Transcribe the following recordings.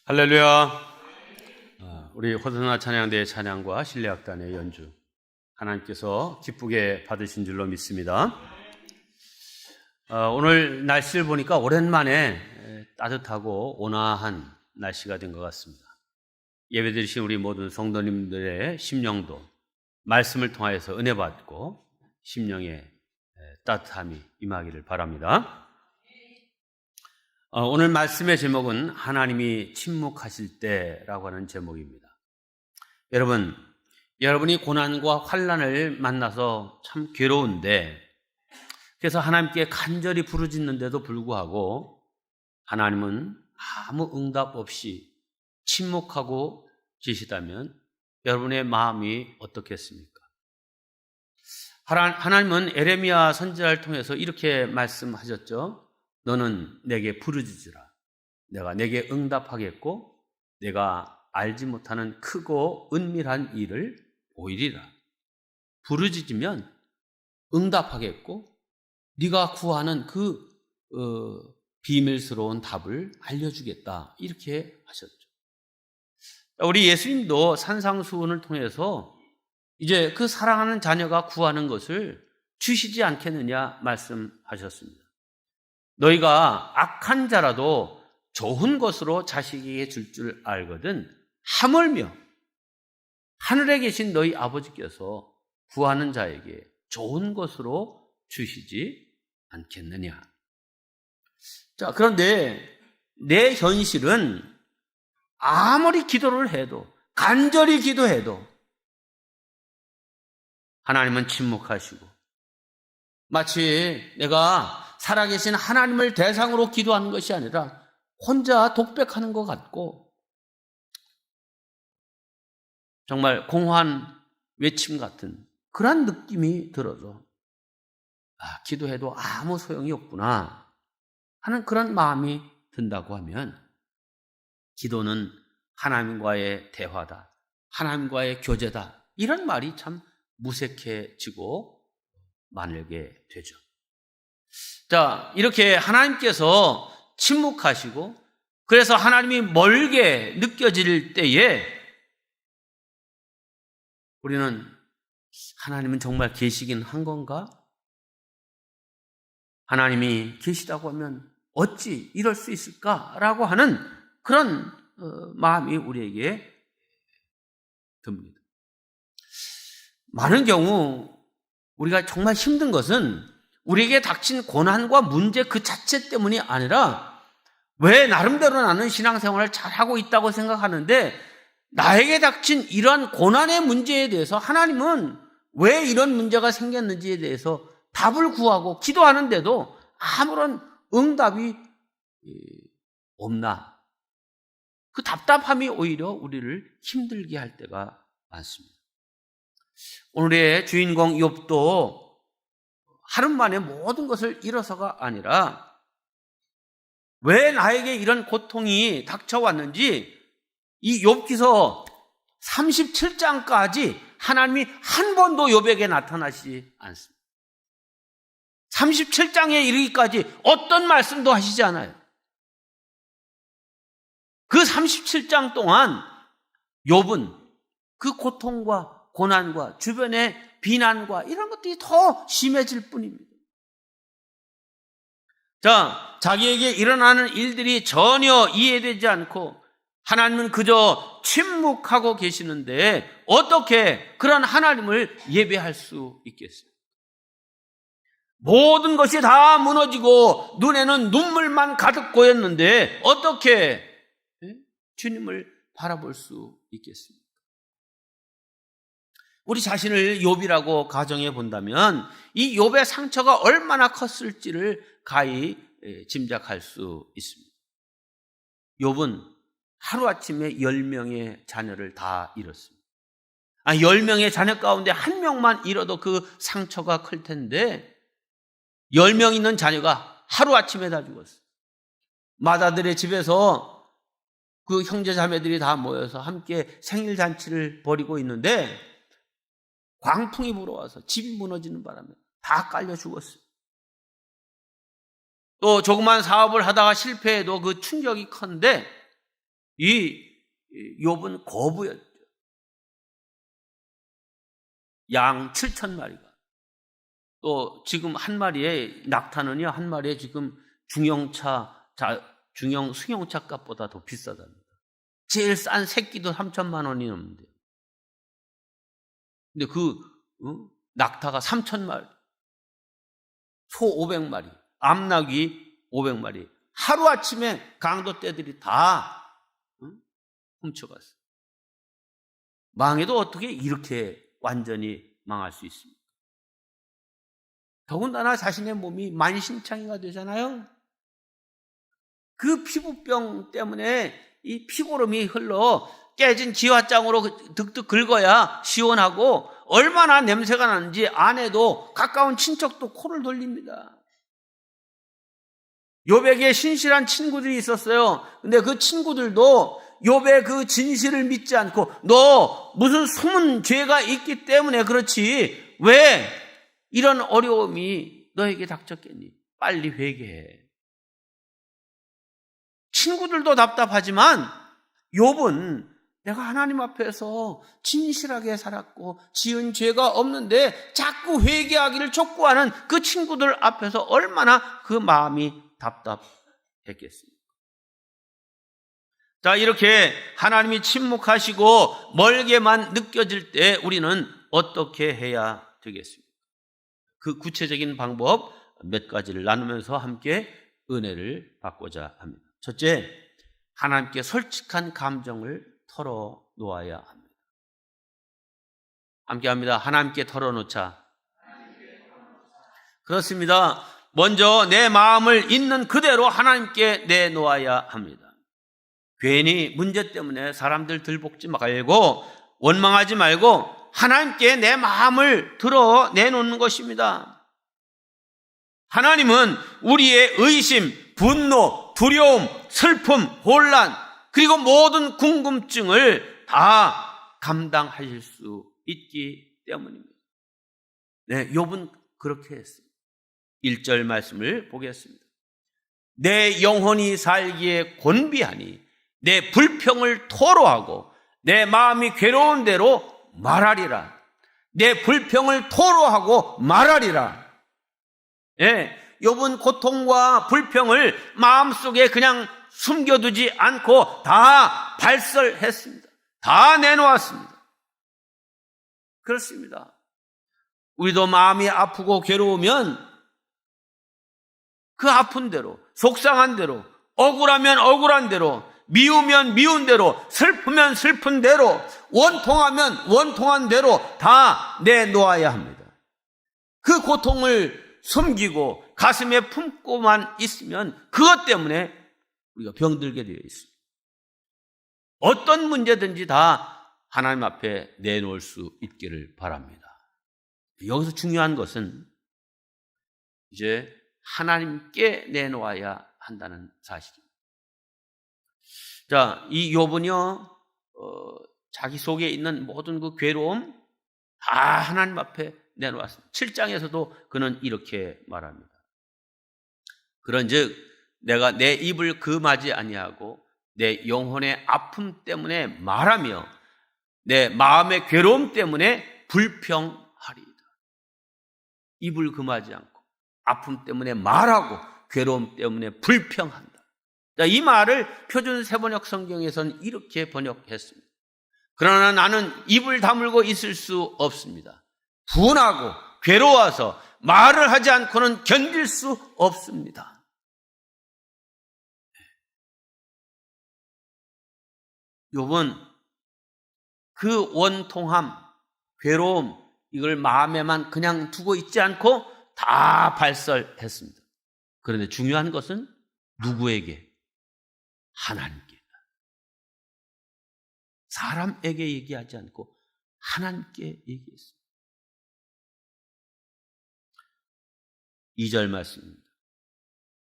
할렐루야. 우리 호사나 찬양대의 찬양과 신뢰악단의 연주 하나님께서 기쁘게 받으신 줄로 믿습니다. 오늘 날씨를 보니까 오랜만에 따뜻하고 온화한 날씨가 된 것 같습니다. 예배드리신 우리 모든 성도님들의 심령도 말씀을 통하여서 은혜 받고 심령에 따뜻함이 임하기를 바랍니다. 오늘 말씀의 제목은 하나님이 침묵하실 때라고 하는 제목입니다. 여러분이 고난과 환난을 만나서 참 괴로운데, 그래서 하나님께 간절히 부르짖는데도 불구하고 하나님은 아무 응답 없이 침묵하고 계시다면 여러분의 마음이 어떻겠습니까? 하나님은 에레미야 선지자를 통해서 이렇게 말씀하셨죠. 너는 내게 부르짖으라. 내가 내게 응답하겠고 내가 알지 못하는 크고 은밀한 일을 보이리라. 부르짖으면 응답하겠고 네가 구하는 그 비밀스러운 답을 알려주겠다. 이렇게 하셨죠. 우리 예수님도 산상수훈을 통해서 이제 그 사랑하는 자녀가 구하는 것을 주시지 않겠느냐 말씀하셨습니다. 너희가 악한 자라도 좋은 것으로 자식에게 줄 줄 알거든 하물며 하늘에 계신 너희 아버지께서 구하는 자에게 좋은 것으로 주시지 않겠느냐. 자, 그런데 내 현실은 아무리 기도를 해도, 간절히 기도해도 하나님은 침묵하시고, 마치 내가 살아계신 하나님을 대상으로 기도하는 것이 아니라 혼자 독백하는 것 같고, 정말 공허한 외침 같은 그런 느낌이 들어서 기도해도 아무 소용이 없구나 하는 그런 마음이 든다고 하면, 기도는 하나님과의 대화다, 하나님과의 교제다, 이런 말이 참 무색해지고 만들게 되죠. 자, 이렇게 하나님께서 침묵하시고, 그래서 하나님이 멀게 느껴질 때에 우리는 하나님은 정말 계시긴 한 건가? 하나님이 계시다고 하면 어찌 이럴 수 있을까라고 하는 그런 마음이 우리에게 듭니다. 많은 경우 우리가 정말 힘든 것은 우리에게 닥친 고난과 문제 그 자체 때문이 아니라, 왜 나름대로 나는 신앙생활을 잘하고 있다고 생각하는데 나에게 닥친 이러한 고난의 문제에 대해서 하나님은 왜 이런 문제가 생겼는지에 대해서 답을 구하고 기도하는데도 아무런 응답이 없나. 그 답답함이 오히려 우리를 힘들게 할 때가 많습니다. 오늘의 주인공 욥도 하루 만에 모든 것을 잃어서가 아니라 왜 나에게 이런 고통이 닥쳐왔는지 이 욥기서 37장까지 하나님이 한 번도 욥에게 나타나시지 않습니다. 37장에 이르기까지 어떤 말씀도 하시지 않아요. 그 37장 동안 욥은 그 고통과 고난과 주변의 비난과 이런 것들이 더 심해질 뿐입니다. 자, 자기에게 일어나는 일들이 전혀 이해되지 않고 하나님은 그저 침묵하고 계시는데 어떻게 그런 하나님을 예배할 수 있겠어요? 모든 것이 다 무너지고 눈에는 눈물만 가득 고였는데 어떻게 주님을 바라볼 수 있겠습니까? 우리 자신을 욥이라고 가정해 본다면 이 욥의 상처가 얼마나 컸을지를 가히 짐작할 수 있습니다. 욥은 하루아침에 10명의 자녀를 다 잃었습니다. 10명의 자녀 가운데 한 명만 잃어도 그 상처가 클 텐데 10명 있는 자녀가 하루아침에 다 죽었어요. 맏아들의 집에서 그 형제 자매들이 다 모여서 함께 생일잔치를 벌이고 있는데 광풍이 불어와서 집이 무너지는 바람에 다 깔려 죽었어요. 또 조그만 사업을 하다가 실패해도 그 충격이 큰데 이 욥은 거부였죠. 양 7,000마리가. 또 지금 한 마리에 낙타는요, 한 마리에 지금 중형 승용차 값보다 더 비싸답니다. 제일 싼 새끼도 3천만 원이 넘는데요. 근데 낙타가 3,000마리, 소 500마리, 암낙이 500마리. 하루아침에 강도 떼들이 다 훔쳐갔어요. 망해도 어떻게 이렇게 완전히 망할 수 있습니까? 더군다나 자신의 몸이 만신창이가 되잖아요. 그 피부병 때문에 이 피고름이 흘러 깨진 기와장으로 득득 긁어야 시원하고, 얼마나 냄새가 나는지 아내도 가까운 친척도 코를 돌립니다. 욥에게 신실한 친구들이 있었어요. 근데 그 친구들도 욥의 그 진실을 믿지 않고, 너 무슨 숨은 죄가 있기 때문에 그렇지 왜 이런 어려움이 너에게 닥쳤겠니? 빨리 회개해. 친구들도 답답하지만 욥은 내가 하나님 앞에서 진실하게 살았고 지은 죄가 없는데 자꾸 회개하기를 촉구하는 그 친구들 앞에서 얼마나 그 마음이 답답했겠습니까? 자, 이렇게 하나님이 침묵하시고 멀게만 느껴질 때 우리는 어떻게 해야 되겠습니까? 그 구체적인 방법 몇 가지를 나누면서 함께 은혜를 받고자 합니다. 첫째, 하나님께 솔직한 감정을 털어놓아야 합니다. 함께 합니다. 하나님께 털어놓자. 그렇습니다. 먼저 내 마음을 있는 그대로 하나님께 내놓아야 합니다. 괜히 문제 때문에 사람들 들볶지 말고 원망하지 말고 하나님께 내 마음을 드러내놓는 것입니다. 하나님은 우리의 의심, 분노, 두려움, 슬픔, 혼란, 그리고 모든 궁금증을 다 감당하실 수 있기 때문입니다. 네, 욥은 그렇게 했습니다. 1절 말씀을 보겠습니다. 내 영혼이 살기에 곤비하니 내 불평을 토로하고 내 마음이 괴로운 대로 말하리라. 내 불평을 토로하고 말하리라. 예, 욥은 고통과 불평을 마음속에 그냥 숨겨두지 않고 다 발설했습니다. 다 내놓았습니다. 그렇습니다. 우리도 마음이 아프고 괴로우면 그 아픈 대로, 속상한 대로, 억울하면 억울한 대로, 미우면 미운 대로, 슬프면 슬픈 대로, 원통하면 원통한 대로 다 내놓아야 합니다. 그 고통을 숨기고 가슴에 품고만 있으면 그것 때문에 우리가 병들게 되어 있습니다. 어떤 문제든지 다 하나님 앞에 내놓을 수 있기를 바랍니다. 여기서 중요한 것은 이제 하나님께 내놓아야 한다는 사실입니다. 자, 이 욥은요, 자기 속에 있는 모든 그 괴로움 다 하나님 앞에 내놓았습니다. 7장에서도 그는 이렇게 말합니다. 그런즉 내가 내 입을 금하지 아니하고 내 영혼의 아픔 때문에 말하며 내 마음의 괴로움 때문에 불평하리이다. 입을 금하지 않고 아픔 때문에 말하고 괴로움 때문에 불평한다. 자, 이 말을 표준 세번역 성경에서는 이렇게 번역했습니다. 그러나 나는 입을 다물고 있을 수 없습니다. 분하고 괴로워서 말을 하지 않고는 견딜 수 없습니다. 욥은 그 원통함, 괴로움, 이걸 마음에만 그냥 두고 있지 않고 다 발설했습니다. 그런데 중요한 것은 누구에게? 하나님께. 사람에게 얘기하지 않고 하나님께 얘기했습니다. 2절 말씀입니다.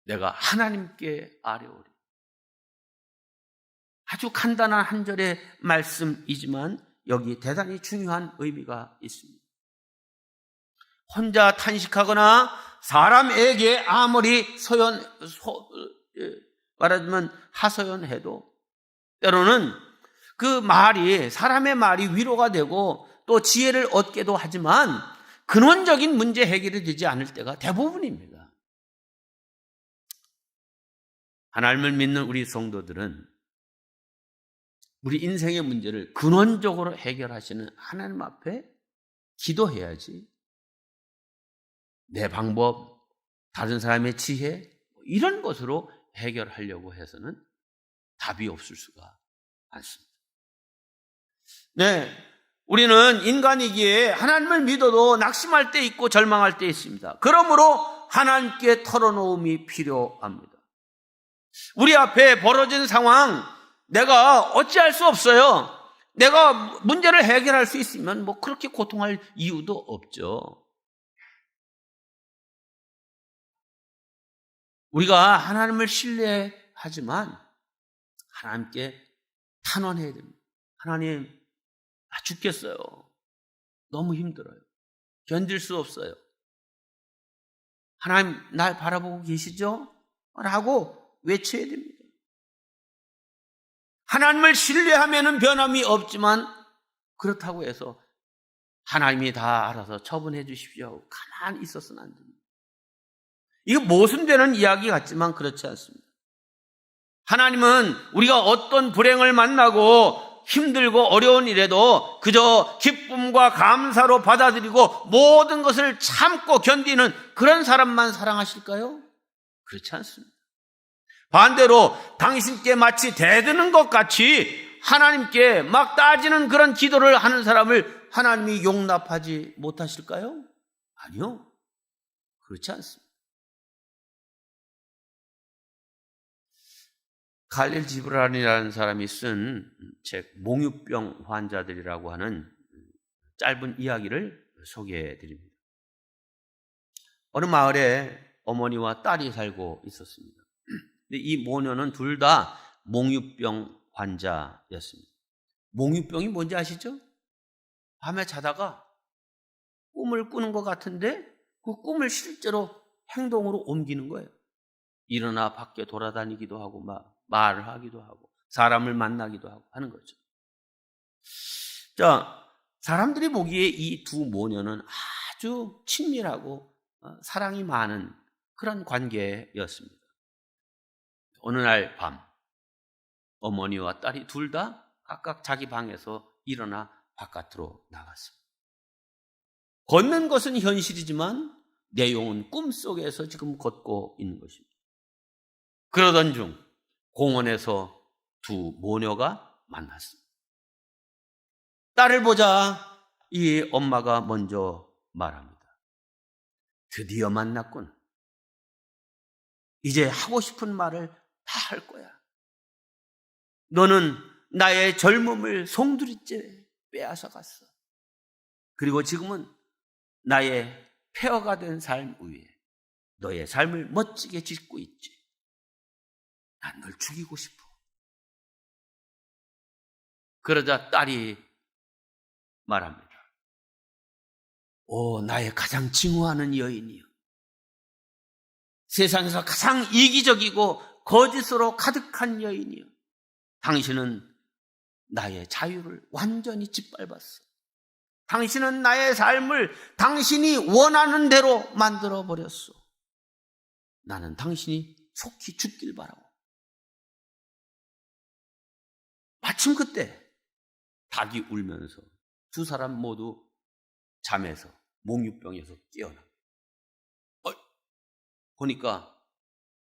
내가 하나님께 아뢰오리. 아주 간단한 한 절의 말씀이지만 여기 대단히 중요한 의미가 있습니다. 혼자 탄식하거나 사람에게 아무리 말하자면 하소연해도 때로는 그 말이, 사람의 말이 위로가 되고 또 지혜를 얻게도 하지만 근원적인 문제 해결이 되지 않을 때가 대부분입니다. 하나님을 믿는 우리 성도들은 우리 인생의 문제를 근원적으로 해결하시는 하나님 앞에 기도해야지, 내 방법, 다른 사람의 지혜, 이런 것으로 해결하려고 해서는 답이 없을 수가 많습니다. 네, 우리는 인간이기에 하나님을 믿어도 낙심할 때 있고 절망할 때 있습니다. 그러므로 하나님께 털어놓음이 필요합니다. 우리 앞에 벌어진 상황, 내가 어찌할 수 없어요. 내가 문제를 해결할 수 있으면 뭐 그렇게 고통할 이유도 없죠. 우리가 하나님을 신뢰하지만 하나님께 탄원해야 됩니다. 하나님, 나 죽겠어요. 너무 힘들어요. 견딜 수 없어요. 하나님, 날 바라보고 계시죠? 라고 외쳐야 됩니다. 하나님을 신뢰하면은 변함이 없지만 그렇다고 해서 하나님이 다 알아서 처분해 주십시오, 가만히 있어서는 안 됩니다. 이거 모순되는 이야기 같지만 그렇지 않습니다. 하나님은 우리가 어떤 불행을 만나고 힘들고 어려운 일에도 그저 기쁨과 감사로 받아들이고 모든 것을 참고 견디는 그런 사람만 사랑하실까요? 그렇지 않습니다. 반대로 당신께 마치 대드는 것 같이 하나님께 막 따지는 그런 기도를 하는 사람을 하나님이 용납하지 못하실까요? 아니요, 그렇지 않습니다. 칼릴 지브란이라는 사람이 쓴 책 몽유병 환자들이라고 하는 짧은 이야기를 소개해 드립니다. 어느 마을에 어머니와 딸이 살고 있었습니다. 근데 이 모녀는 둘 다 몽유병 환자였습니다. 몽유병이 뭔지 아시죠? 밤에 자다가 꿈을 꾸는 것 같은데 그 꿈을 실제로 행동으로 옮기는 거예요. 일어나 밖에 돌아다니기도 하고 말을 하기도 하고 사람을 만나기도 하고 하는 거죠. 자, 사람들이 보기에 이 두 모녀는 아주 친밀하고 사랑이 많은 그런 관계였습니다. 어느 날 밤, 어머니와 딸이 둘 다 각각 자기 방에서 일어나 바깥으로 나갔습니다. 걷는 것은 현실이지만 내용은 꿈속에서 지금 걷고 있는 것입니다. 그러던 중 공원에서 두 모녀가 만났습니다. 딸을 보자 이 엄마가 먼저 말합니다. 드디어 만났군. 이제 하고 싶은 말을 다 할 거야. 너는 나의 젊음을 송두리째 빼앗아갔어. 그리고 지금은 나의 폐허가 된 삶 위에 너의 삶을 멋지게 짓고 있지. 난 널 죽이고 싶어. 그러자 딸이 말합니다. 오, 나의 가장 증오하는 여인이여. 세상에서 가장 이기적이고 거짓으로 가득한 여인이여. 당신은 나의 자유를 완전히 짓밟았어. 당신은 나의 삶을 당신이 원하는 대로 만들어버렸어. 나는 당신이 속히 죽길 바라고. 마침 그때 닭이 울면서 두 사람 모두 잠에서 몽유병에서 깨어나. 보니까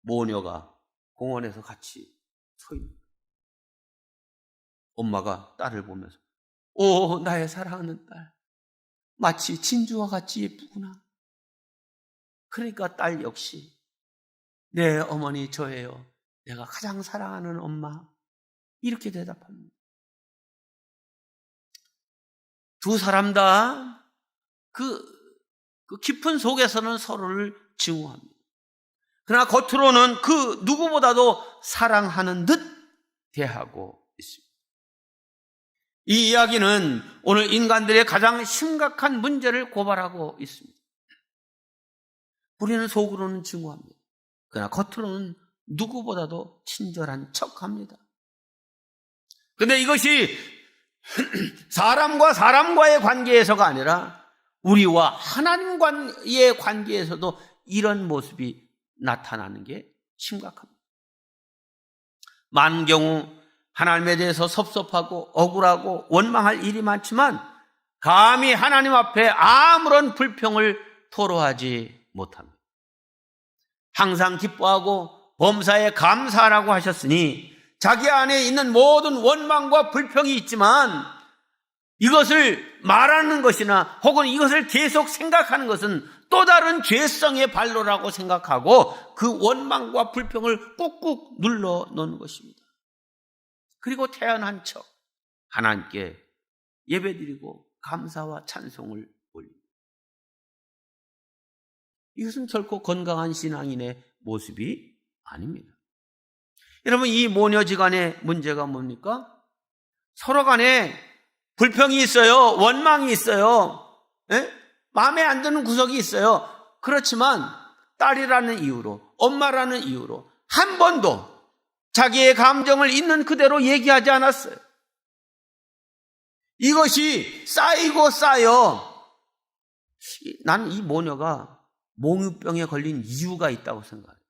모녀가 공원에서 같이 서 있는 거예요. 엄마가 딸을 보면서 오, 나의 사랑하는 딸, 마치 진주와 같이 예쁘구나. 그러니까 딸 역시 네 어머니 저예요. 내가 가장 사랑하는 엄마. 이렇게 대답합니다. 두 사람 다 그 깊은 속에서는 서로를 증오합니다. 그러나 겉으로는 그 누구보다도 사랑하는 듯 대하고 있습니다. 이 이야기는 오늘 인간들의 가장 심각한 문제를 고발하고 있습니다. 우리는 속으로는 증오합니다. 그러나 겉으로는 누구보다도 친절한 척합니다. 근데 이것이 사람과 사람과의 관계에서가 아니라 우리와 하나님과의 관계에서도 이런 모습이 나타나는 게 심각합니다. 많은 경우 하나님에 대해서 섭섭하고 억울하고 원망할 일이 많지만 감히 하나님 앞에 아무런 불평을 토로하지 못합니다. 항상 기뻐하고 범사에 감사하라고 하셨으니 자기 안에 있는 모든 원망과 불평이 있지만 이것을 말하는 것이나 혹은 이것을 계속 생각하는 것은 또 다른 죄성의 발로라고 생각하고 그 원망과 불평을 꾹꾹 눌러 놓는 것입니다. 그리고 태연한 척 하나님께 예배드리고 감사와 찬송을 올립니다. 이것은 결코 건강한 신앙인의 모습이 아닙니다. 여러분, 이 모녀지간의 문제가 뭡니까? 서로 간에 불평이 있어요. 원망이 있어요. 예? 마음에 안 드는 구석이 있어요. 그렇지만 딸이라는 이유로, 엄마라는 이유로 한 번도 자기의 감정을 있는 그대로 얘기하지 않았어요. 이것이 쌓이고 쌓여 나는 이 모녀가 몽유병에 걸린 이유가 있다고 생각해요.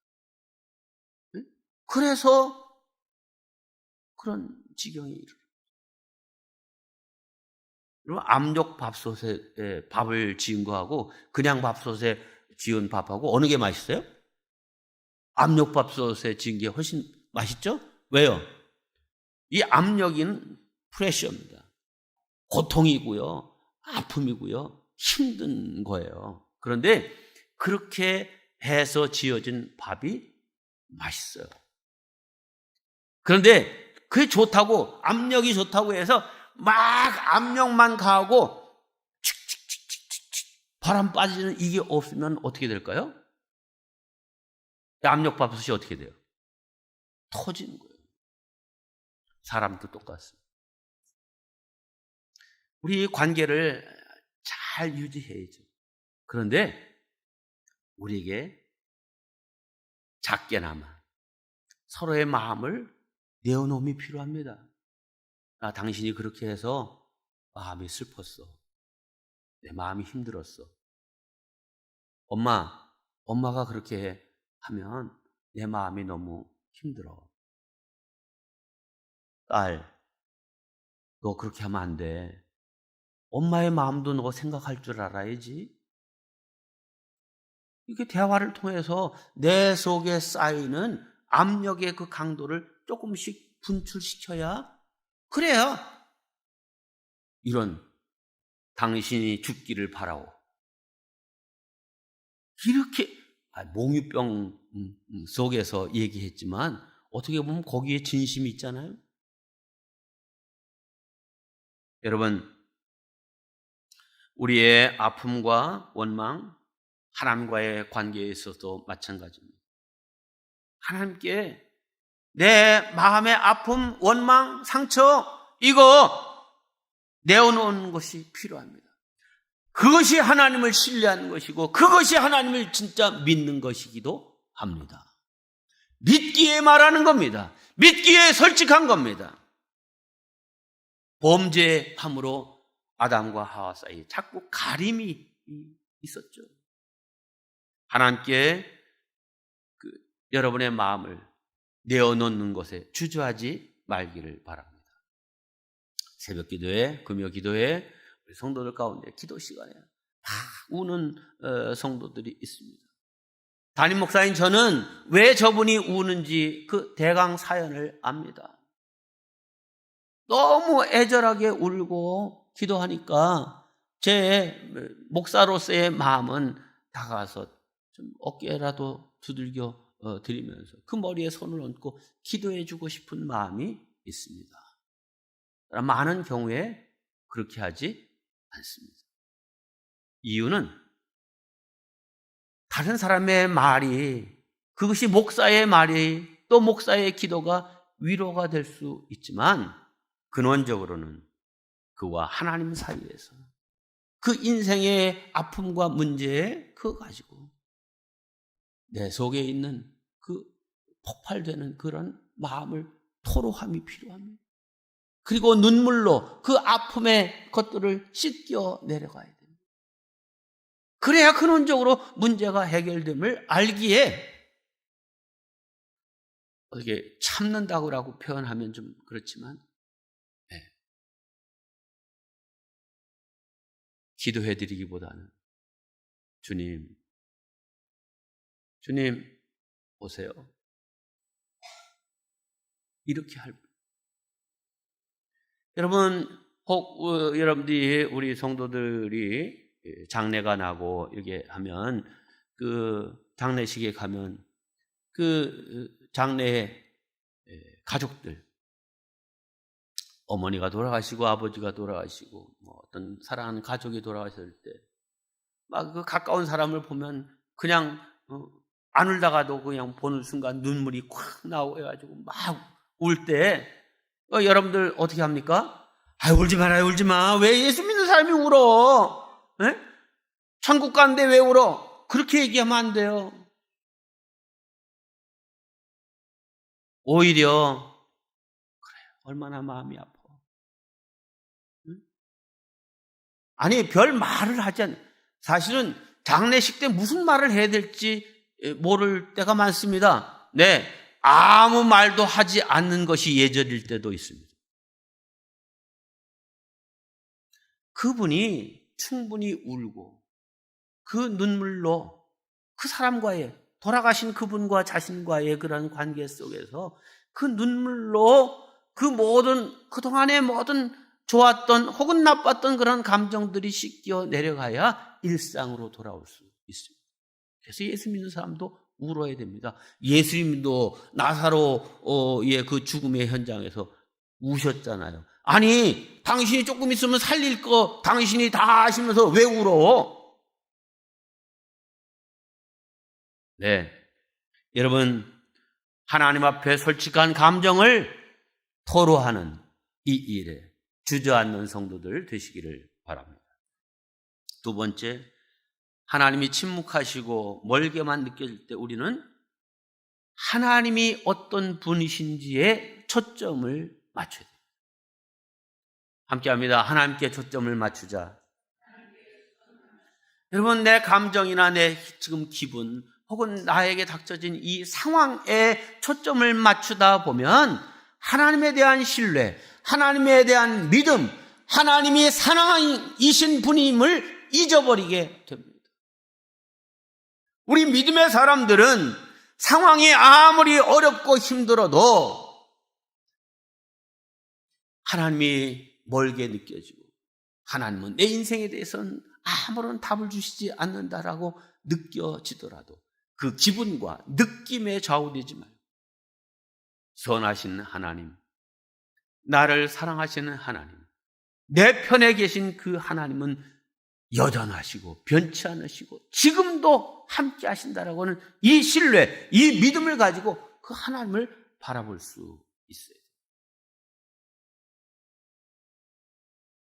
그래서 그런 지경에 이르러. 여러분, 압력밥솥에 밥을 지은 거하고 그냥 밥솥에 지은 밥하고 어느 게 맛있어요? 압력밥솥에 지은 게 훨씬 맛있죠? 왜요? 이 압력은 프레셔입니다. 고통이고요, 아픔이고요, 힘든 거예요. 그런데 그렇게 해서 지어진 밥이 맛있어요. 그런데 그게 좋다고, 압력이 좋다고 해서 막 압력만 가하고 바람 빠지는 이게 없으면 어떻게 될까요? 압력밥솥이 어떻게 돼요? 터지는 거예요. 사람도 똑같습니다. 우리 관계를 잘 유지해야죠. 그런데 우리에게 작게나마 서로의 마음을 내어놓음이 필요합니다. 당신이 그렇게 해서 마음이 슬펐어. 내 마음이 힘들었어. 엄마가 그렇게 하면 내 마음이 너무 힘들어. 딸, 너 그렇게 하면 안 돼. 엄마의 마음도 너 생각할 줄 알아야지. 이렇게 대화를 통해서 내 속에 쌓이는 압력의 그 강도를 조금씩 분출시켜야, 그래야 이런 당신이 죽기를 바라오, 이렇게 몽유병 속에서 얘기했지만 어떻게 보면 거기에 진심이 있잖아요. 여러분, 우리의 아픔과 원망, 하나님과의 관계에 있어서도 마찬가지입니다. 하나님께 내 마음의 아픔, 원망, 상처 이거 내어놓는 것이 필요합니다. 그것이 하나님을 신뢰하는 것이고 그것이 하나님을 진짜 믿는 것이기도 합니다. 믿기에 말하는 겁니다. 믿기에 솔직한 겁니다. 범죄함으로 아담과 하와 사이에 자꾸 가림이 있었죠. 하나님께 여러분의 마음을 내어놓는 것에 주저하지 말기를 바랍니다. 새벽 기도회, 금요 기도회, 우리 성도들 가운데 기도 시간에 다 우는 성도들이 있습니다. 담임 목사인 저는 왜 저분이 우는지 그 대강 사연을 압니다. 너무 애절하게 울고 기도하니까 제 목사로서의 마음은 다가가서 좀 어깨라도 두들겨 드리면서 그 머리에 손을 얹고 기도해 주고 싶은 마음이 있습니다. 많은 경우에 그렇게 하지 않습니다. 이유는 다른 사람의 말이, 그것이 목사의 말이, 또 목사의 기도가 위로가 될 수 있지만 근원적으로는 그와 하나님 사이에서 그 인생의 아픔과 문제에 그거 가지고 내 속에 있는 그 폭발되는 그런 마음을 토로함이 필요합니다. 그리고 눈물로 그 아픔의 것들을 씻겨 내려가야 됩니다. 그래야 근원적으로 문제가 해결됨을 알기에 어떻게 참는다고 표현하면 좀 그렇지만 기도해 드리기보다는 주님 오세요. 이렇게 할 여러분 혹 여러분들이 우리 성도들이 장례가 나고 이렇게 하면 그 장례식에 가면 그 장례의 가족들 어머니가 돌아가시고 아버지가 돌아가시고 뭐 어떤 사랑하는 가족이 돌아가실 때 막 그 가까운 사람을 보면 그냥 안 울다가도 그냥 보는 순간 눈물이 콱 나오고 해가지고 막 울 때 여러분들 어떻게 합니까? 아 울지 말아요 울지 마. 왜 예수 믿는 사람이 울어? 에? 천국 가는데 왜 울어? 그렇게 얘기하면 안 돼요. 오히려 그래요. 얼마나 마음이 아파. 응? 아니 별 말을 하지 않아요. 사실은 장례식 때 무슨 말을 해야 될지 모를 때가 많습니다. 네, 아무 말도 하지 않는 것이 예절일 때도 있습니다. 그분이 충분히 울고 그 눈물로 그 사람과의 돌아가신 그분과 자신과의 그런 관계 속에서 그 눈물로 그 모든 그동안의 모든 좋았던 혹은 나빴던 그런 감정들이 씻겨 내려가야 일상으로 돌아올 수 있습니다. 그래서 예수 믿는 사람도 울어야 됩니다. 예수님도 나사로의 그 죽음의 현장에서 우셨잖아요. 아니 당신이 조금 있으면 살릴 거 당신이 다 아시면서 왜 울어? 네, 여러분 하나님 앞에 솔직한 감정을 토로하는 이 일에 주저앉는 성도들 되시기를 바랍니다. 두 번째, 하나님이 침묵하시고 멀게만 느껴질 때 우리는 하나님이 어떤 분이신지에 초점을 맞춰야 됩니다. 함께합니다. 하나님께 초점을 맞추자. 여러분 내 감정이나 내 지금 기분 혹은 나에게 닥쳐진 이 상황에 초점을 맞추다 보면 하나님에 대한 신뢰, 하나님에 대한 믿음, 하나님이 사랑이신 분임을 잊어버리게 됩니다. 우리 믿음의 사람들은 상황이 아무리 어렵고 힘들어도 하나님이 멀게 느껴지고 하나님은 내 인생에 대해서는 아무런 답을 주시지 않는다라고 느껴지더라도 그 기분과 느낌에 좌우되지 말고 선하신 하나님, 나를 사랑하시는 하나님, 내 편에 계신 그 하나님은 여전하시고 변치 않으시고 지금도 함께 하신다라고 하는 이 신뢰, 이 믿음을 가지고 그 하나님을 바라볼 수 있어요.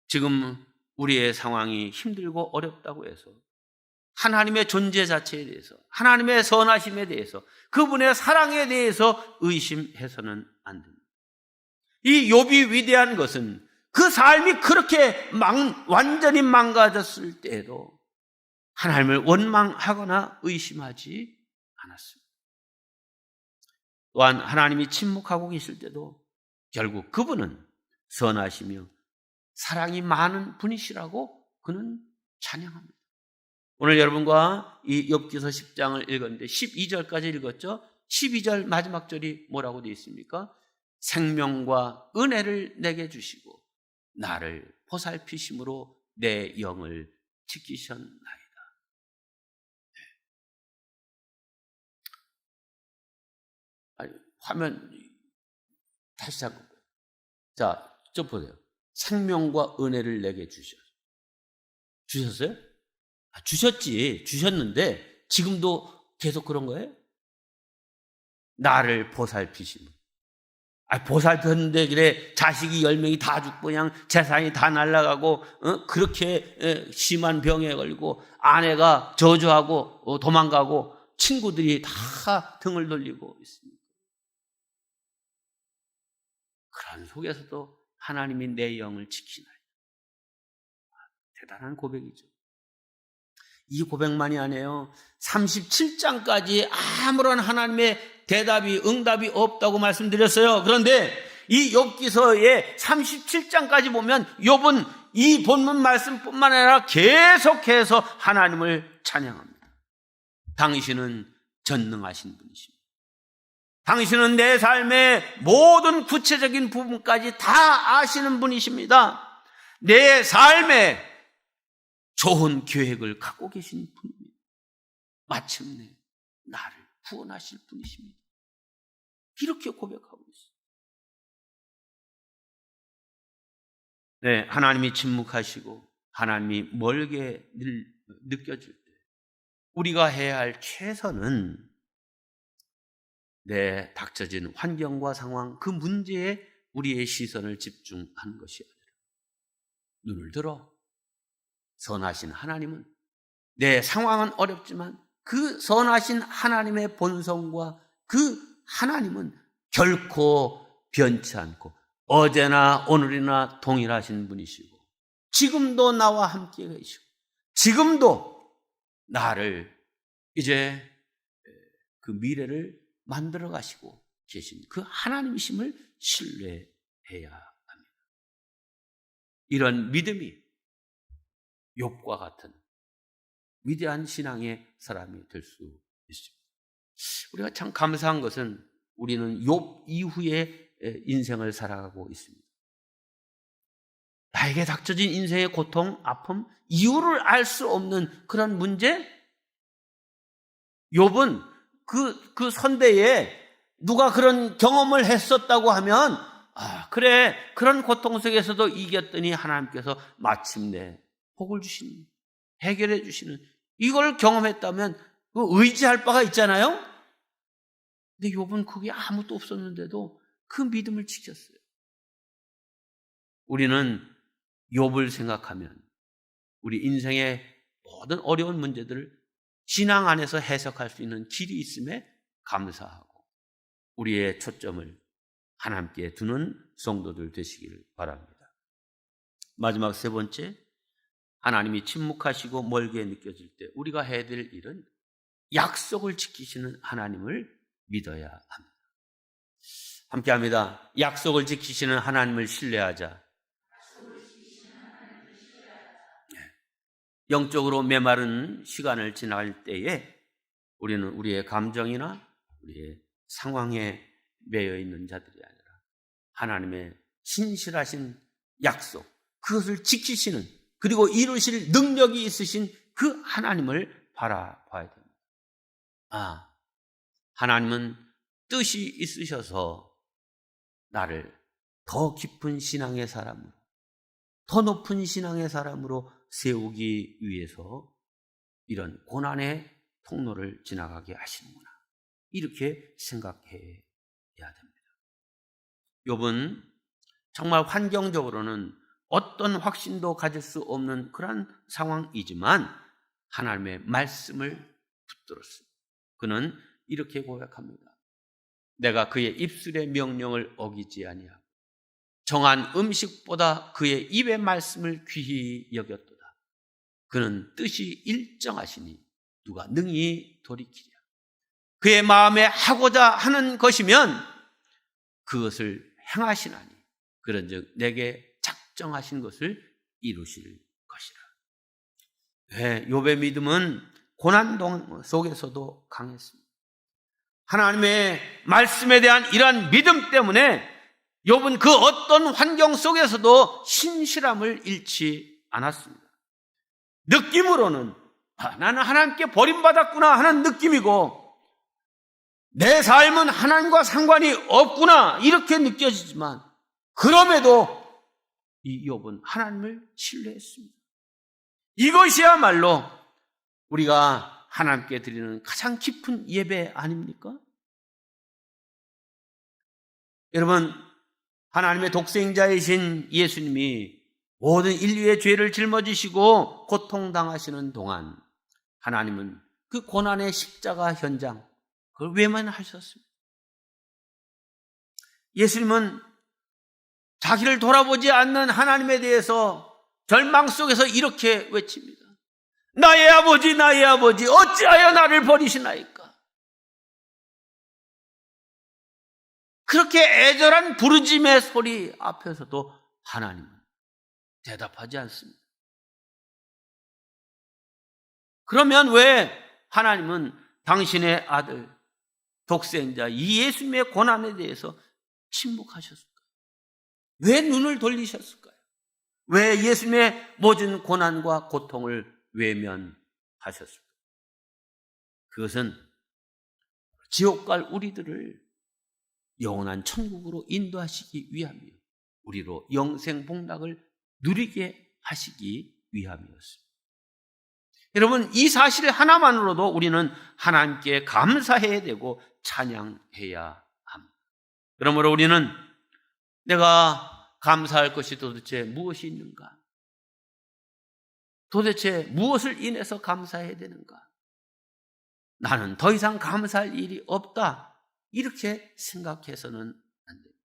지금 우리의 상황이 힘들고 어렵다고 해서 하나님의 존재 자체에 대해서, 하나님의 선하심에 대해서, 그분의 사랑에 대해서 의심해서는 안 됩니다. 이 욥이 위대한 것은 그 삶이 그렇게 완전히 망가졌을 때에도 하나님을 원망하거나 의심하지 않았습니다. 또한 하나님이 침묵하고 계실 때도 결국 그분은 선하시며 사랑이 많은 분이시라고 그는 찬양합니다. 오늘 여러분과 이 욥기서 10장을 읽었는데 12절까지 읽었죠? 12절 마지막 절이 뭐라고 되어 있습니까? 생명과 은혜를 내게 주시고 나를 보살피심으로 내 영을 지키셨나이다. 아니, 화면 다시 잠깐. 자, 좀 보세요. 생명과 은혜를 내게 주셨어요? 주셨지. 주셨는데 지금도 계속 그런 거예요? 나를 보살피심으로. 보살폈는데 그래 자식이 10명이 다 죽고 그냥 재산이 다 날아가고 그렇게 심한 병에 걸리고 아내가 저주하고 도망가고 친구들이 다 등을 돌리고 있습니다. 그런 속에서도 하나님이 내 영을 지키나이다. 대단한 고백이죠. 이 고백만이 아니에요. 37장까지 아무런 하나님의 대답이, 응답이 없다고 말씀드렸어요. 그런데 이 욥기서의 37장까지 보면 욥은 이 본문 말씀뿐만 아니라 계속해서 하나님을 찬양합니다. 당신은 전능하신 분이십니다. 당신은 내 삶의 모든 구체적인 부분까지 다 아시는 분이십니다. 내 삶에 좋은 계획을 갖고 계신 분입니다. 마침내 나를 구원하실 분이십니다. 이렇게 고백하고 있습니다. 네, 하나님이 침묵하시고 하나님이 멀게 느껴질 때 우리가 해야 할 최선은 내 닥쳐진 환경과 상황, 그 문제에 우리의 시선을 집중하는 것이 아니라 눈을 들어 선하신 하나님은, 내 상황은 어렵지만 그 선하신 하나님의 본성과 그 하나님은 결코 변치 않고 어제나 오늘이나 동일하신 분이시고 지금도 나와 함께 계시고 지금도 나를 이제 그 미래를 만들어 가시고 계신 그 하나님이심을 신뢰해야 합니다. 이런 믿음이 욥과 같은 위대한 신앙의 사람이 될 수 있습니다. 우리가 참 감사한 것은 우리는 욥 이후의 인생을 살아가고 있습니다. 나에게 닥쳐진 인생의 고통, 아픔, 이유를 알 수 없는 그런 문제? 욥은 그 선대에 누가 그런 경험을 했었다고 하면, 그래, 그런 고통 속에서도 이겼더니 하나님께서 마침내 복을 주시는, 해결해 주시는, 이걸 경험했다면 의지할 바가 있잖아요? 근데 욥은 그게 아무것도 없었는데도 그 믿음을 지켰어요. 우리는 욥을 생각하면 우리 인생의 모든 어려운 문제들을 신앙 안에서 해석할 수 있는 길이 있음에 감사하고 우리의 초점을 하나님께 두는 성도들 되시기를 바랍니다. 마지막 세 번째, 하나님이 침묵하시고 멀게 느껴질 때 우리가 해야 될 일은 약속을 지키시는 하나님을 믿어야 합니다. 함께합니다. 약속을 지키시는 하나님을 신뢰하자. 영적으로 메마른 시간을 지날 때에 우리는 우리의 감정이나 우리의 상황에 매여 있는 자들이 아니라 하나님의 신실하신 약속, 그것을 지키시는, 그리고 이루실 능력이 있으신 그 하나님을 바라봐야 됩니다. 하나님은 뜻이 있으셔서 나를 더 깊은 신앙의 사람으로, 더 높은 신앙의 사람으로 세우기 위해서 이런 고난의 통로를 지나가게 하시는구나, 이렇게 생각해야 됩니다. 욥은 정말 환경적으로는 어떤 확신도 가질 수 없는 그런 상황이지만 하나님의 말씀을 붙들었습니다. 그는 이렇게 고백합니다. 내가 그의 입술의 명령을 어기지 아니하고 정한 음식보다 그의 입의 말씀을 귀히 여겼도다. 그는 뜻이 일정하시니 누가 능히 돌이키랴. 그의 마음에 하고자 하는 것이면 그것을 행하시나니 그런즉 내게 작정하신 것을 이루실 것이라. 네, 욥의 믿음은 고난 속에서도 강했습니다. 하나님의 말씀에 대한 이러한 믿음 때문에 욥은 그 어떤 환경 속에서도 신실함을 잃지 않았습니다. 느낌으로는 나는 하나님께 버림받았구나 하는 느낌이고 내 삶은 하나님과 상관이 없구나 이렇게 느껴지지만 그럼에도 이 욥은 하나님을 신뢰했습니다. 이것이야말로 우리가 하나님께 드리는 가장 깊은 예배 아닙니까? 여러분, 하나님의 독생자이신 예수님이 모든 인류의 죄를 짊어지시고 고통당하시는 동안 하나님은 그 고난의 십자가 현장, 그걸 왜만 하셨습니까? 예수님은 자기를 돌아보지 않는 하나님에 대해서 절망 속에서 이렇게 외칩니다. 나의 아버지, 나의 아버지, 어찌하여 나를 버리시나이까? 그렇게 애절한 부르짖음의 소리 앞에서도 하나님은 대답하지 않습니다. 그러면 왜 하나님은 당신의 아들, 독생자 이 예수님의 고난에 대해서 침묵하셨을까요? 왜 눈을 돌리셨을까요? 왜 예수님의 모든 고난과 고통을 외면하셨을까요? 그것은 지옥 갈 우리들을 영원한 천국으로 인도하시기 위함이요, 우리로 영생 복락을 누리게 하시기 위함이었습니다. 여러분, 이 사실 하나만으로도 우리는 하나님께 감사해야 되고 찬양해야 합니다. 그러므로 우리는 내가 감사할 것이 도대체 무엇이 있는가? 도대체 무엇을 인해서 감사해야 되는가? 나는 더 이상 감사할 일이 없다, 이렇게 생각해서는 안 됩니다.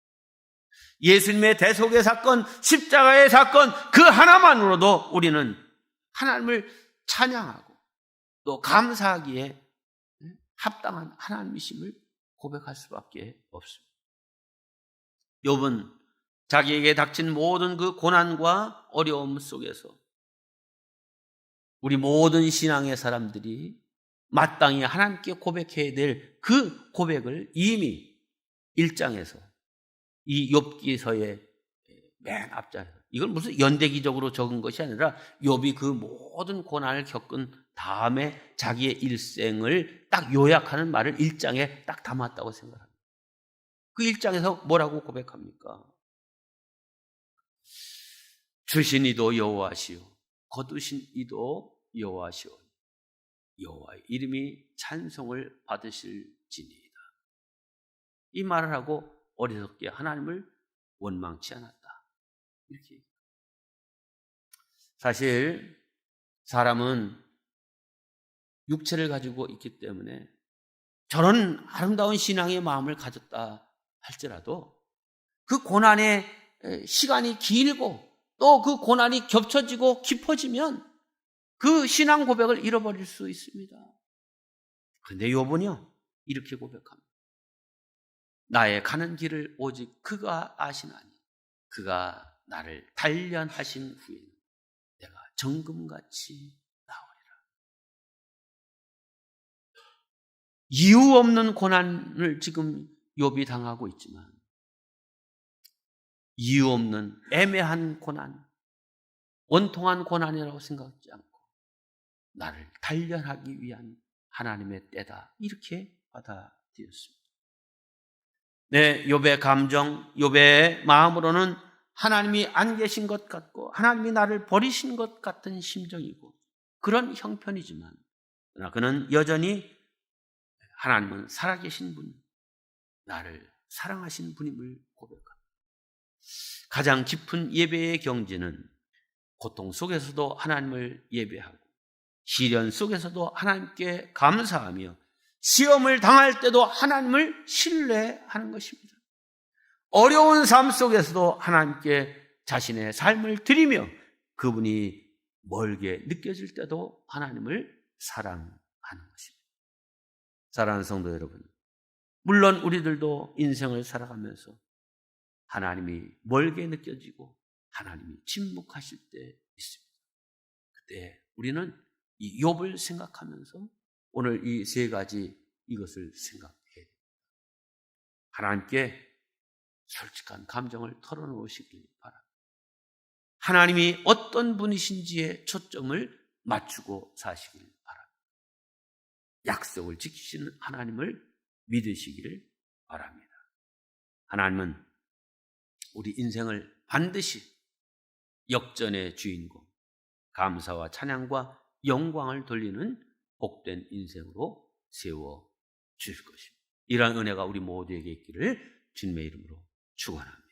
예수님의 대속의 사건, 십자가의 사건, 그 하나만으로도 우리는 하나님을 찬양하고 또 감사하기에 합당한 하나님이심을 고백할 수밖에 없습니다. 욥은 자기에게 닥친 모든 그 고난과 어려움 속에서 우리 모든 신앙의 사람들이 마땅히 하나님께 고백해야 될 그 고백을 이미 1장에서 이 욥기서의 맨 앞자리에, 이건 무슨 연대기적으로 적은 것이 아니라 욥이 그 모든 고난을 겪은 다음에 자기의 일생을 딱 요약하는 말을 1장에 딱 담았다고 생각합니다. 그 1장에서 뭐라고 고백합니까? 주신 이도 여호와시요 거두신 이도 여호와시요 여호와의 이름이 찬송을 받으실지니이다. 이 말을 하고 어리석게 하나님을 원망치 않았다, 이렇게. 사실 사람은 육체를 가지고 있기 때문에 저런 아름다운 신앙의 마음을 가졌다 할지라도 그 고난의 시간이 길고 또 그 고난이 겹쳐지고 깊어지면 그 신앙 고백을 잃어버릴 수 있습니다. 그런데 욥은요, 이렇게 고백합니다. 나의 가는 길을 오직 그가 아시나니 그가 나를 단련하신 후에는 내가 정금같이 나오리라. 이유 없는 고난을 지금 욥이 당하고 있지만 이유 없는 애매한 고난, 원통한 고난이라고 생각하지 않고 나를 단련하기 위한 하나님의 때다, 이렇게 받아들였습니다. 네, 욥의 감정, 욥의 마음으로는 하나님이 안 계신 것 같고 하나님이 나를 버리신 것 같은 심정이고 그런 형편이지만, 그러나 그는 여전히 하나님은 살아계신 분, 나를 사랑하신 분임을 고백합니다. 가장 깊은 예배의 경지는 고통 속에서도 하나님을 예배하고 시련 속에서도 하나님께 감사하며 시험을 당할 때도 하나님을 신뢰하는 것입니다. 어려운 삶 속에서도 하나님께 자신의 삶을 드리며 그분이 멀게 느껴질 때도 하나님을 사랑하는 것입니다. 사랑하는 성도 여러분, 물론 우리들도 인생을 살아가면서 하나님이 멀게 느껴지고 하나님이 침묵하실 때 있습니다. 그때 우리는 이 욥을 생각하면서 오늘 이 세 가지 이것을 생각해야 됩니다. 하나님께 솔직한 감정을 털어놓으시길 바랍니다. 하나님이 어떤 분이신지에 초점을 맞추고 사시길 바랍니다. 약속을 지키시는 하나님을 믿으시기를 바랍니다. 하나님은 우리 인생을 반드시 역전의 주인공, 감사와 찬양과 영광을 돌리는 복된 인생으로 세워 주실 것입니다. 이러한 은혜가 우리 모두에게 있기를 주님의 이름으로 축원합니다.